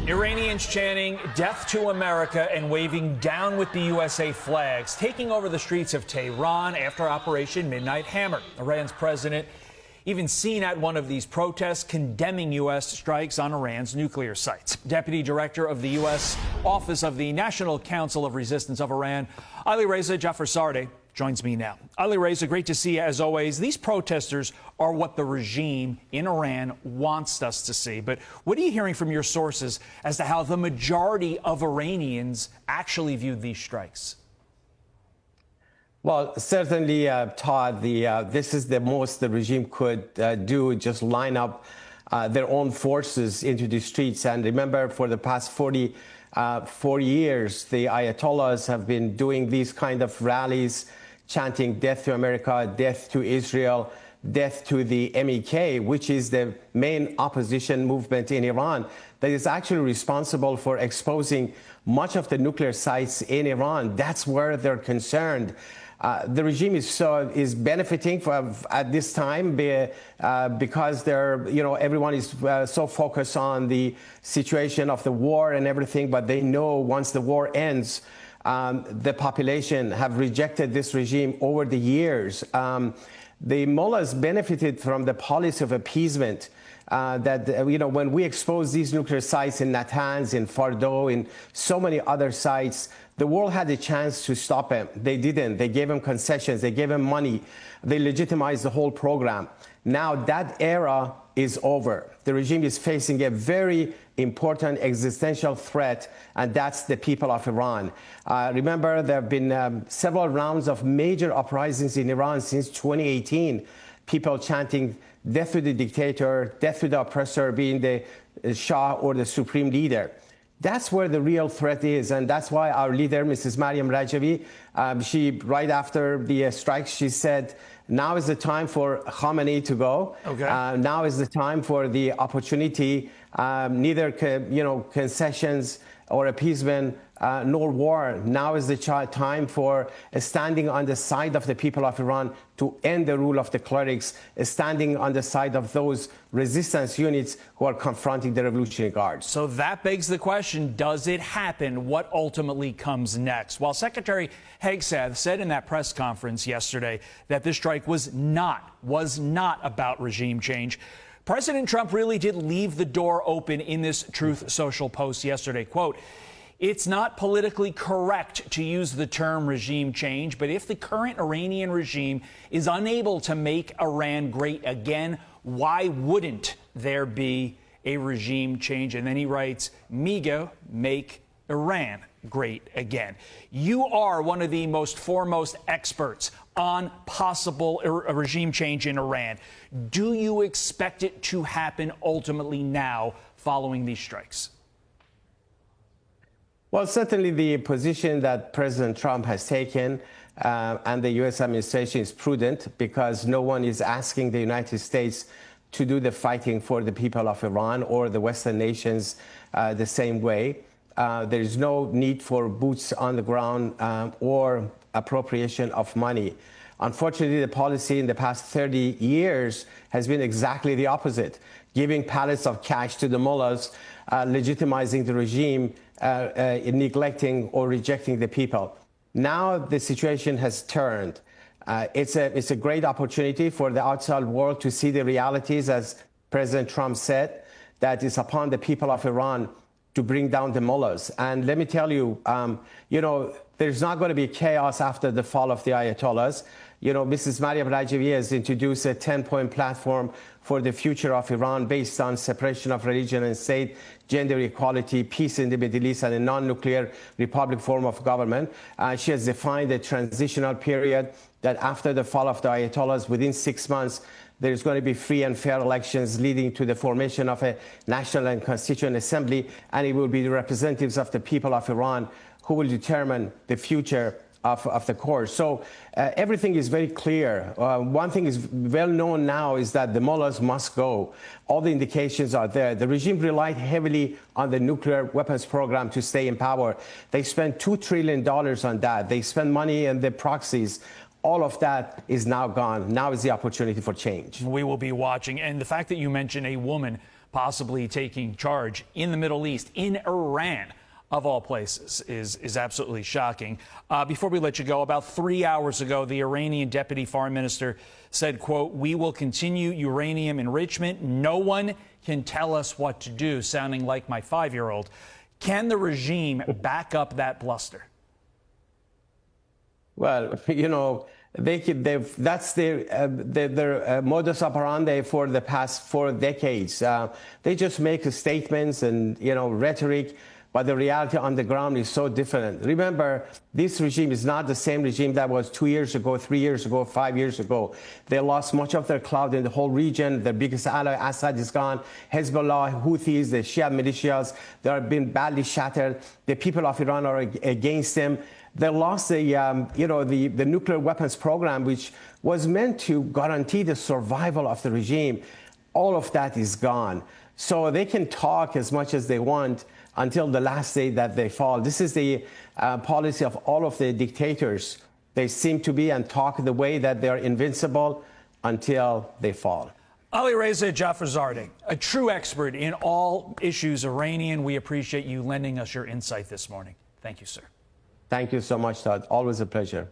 Iranians chanting "Death to America" and waving "Down with the USA" flags, taking over the streets of Tehran after Operation Midnight Hammer. Iran's president even seen at one of these protests condemning U.S. strikes on Iran's nuclear sites. Deputy Director of the U.S. Office of the National Council of Resistance of Iran, Alireza Jafarzadeh, joins me now. Alireza, great to see you as always. These protesters are what the regime in Iran wants us to see. But what are you hearing from your sources as to how the majority of Iranians actually viewed these strikes? Well, certainly, Todd, this is the most the regime could do, just line up their own forces into the streets. And remember, for the past 44 years, the Ayatollahs have been doing these kind of rallies, chanting "Death to America," "Death to Israel," "Death to the MEK," which is the main opposition movement in Iran that is actually responsible for exposing much of the nuclear sites in Iran. That's where they're concerned. The regime is benefiting at this time because everyone is so focused on the situation of the war and everything. But they know once the war ends, the population have rejected this regime over the years. The mullahs benefited from the policy of appeasement. When we exposed these nuclear sites in Natanz, in Fordo, in so many other sites, the world had a chance to stop them. They didn't. They gave them concessions. They gave them money. They legitimized the whole program. Now that era is over. The regime is facing a very important existential threat, and that's the people of Iran. Remember, there have been several rounds of major uprisings in Iran since 2018. People chanting "Death to the dictator," "Death to the oppressor," being the Shah or the supreme leader. That's where the real threat is, and that's why our leader, Mrs. Mariam Rajavi, right after the strikes, she said, now is the time for Khamenei to go. Okay. Now is the time for the opportunity, neither concessions or appeasement, nor war. Now is the time for standing on the side of the people of Iran to end the rule of the clerics, standing on the side of those resistance units who are confronting the Revolutionary Guards. So that begs the question, does it happen? What ultimately comes next? While Secretary Hegseth said in that press conference yesterday that this strike was not about regime change, President Trump really did leave the door open in this Truth Social post yesterday. Quote, "It's not politically correct to use the term regime change, but if the current Iranian regime is unable to make Iran great again, why wouldn't there be a regime change?" And then he writes, "MIGA, make Iran great again." You are one of the most foremost experts on possible regime change in Iran. Do you expect it to happen ultimately now following these strikes? Well, certainly the position that President Trump has taken and the U.S. administration is prudent because no one is asking the United States to do the fighting for the people of Iran or the Western nations the same way. There is no need for boots on the ground or appropriation of money. Unfortunately, the policy in the past 30 years has been exactly the opposite, giving pallets of cash to the mullahs, legitimizing the regime, neglecting or rejecting the people. Now the situation has turned. It's a great opportunity for the outside world to see the realities, as President Trump said, that it's upon the people of Iran to bring down the mullahs. And let me tell you, there's not going to be chaos after the fall of the Ayatollahs. Mrs. Mariam Rajavi has introduced a 10-point platform for the future of Iran based on separation of religion and state, gender equality, peace in the Middle East, and a non-nuclear republic form of government. She has defined a transitional period that after the fall of the Ayatollahs, within 6 months, there's going to be free and fair elections leading to the formation of a national and constituent assembly, and it will be the representatives of the people of Iran who will determine the future of the course. So everything is very clear. One thing is well known now is that the mullahs must go. All the indications are there. The regime relied heavily on the nuclear weapons program to stay in power. They spent $2 trillion on that. They spent money on the proxies. All of that is now gone. Now is the opportunity for change. We will be watching. And the fact that you mentioned a woman possibly taking charge in the Middle East, in Iran, of all places, is absolutely shocking. Before we let you go, about 3 hours ago, the Iranian deputy foreign minister said, quote, "We will continue uranium enrichment. No one can tell us what to do," sounding like my 5-year-old. Can the regime back up that bluster? Well, you know, that's their modus operandi for the past 4 decades. They just make statements and, you know, rhetoric, but the reality on the ground is so different. Remember, this regime is not the same regime that was 2 years ago, 3 years ago, 5 years ago. They lost much of their clout in the whole region. Their biggest ally, Assad, is gone. Hezbollah, Houthis, the Shia militias, they have been badly shattered. The people of Iran are against them. They lost the nuclear weapons program, which was meant to guarantee the survival of the regime. All of that is gone. So they can talk as much as they want until the last day that they fall. This is the policy of all of the dictators. They seem to be and talk the way that they're invincible until they fall. Ali Reza Jafarzadeh, a true expert in all issues Iranian. We appreciate you lending us your insight this morning. Thank you, sir. Thank you so much, Todd. Always a pleasure.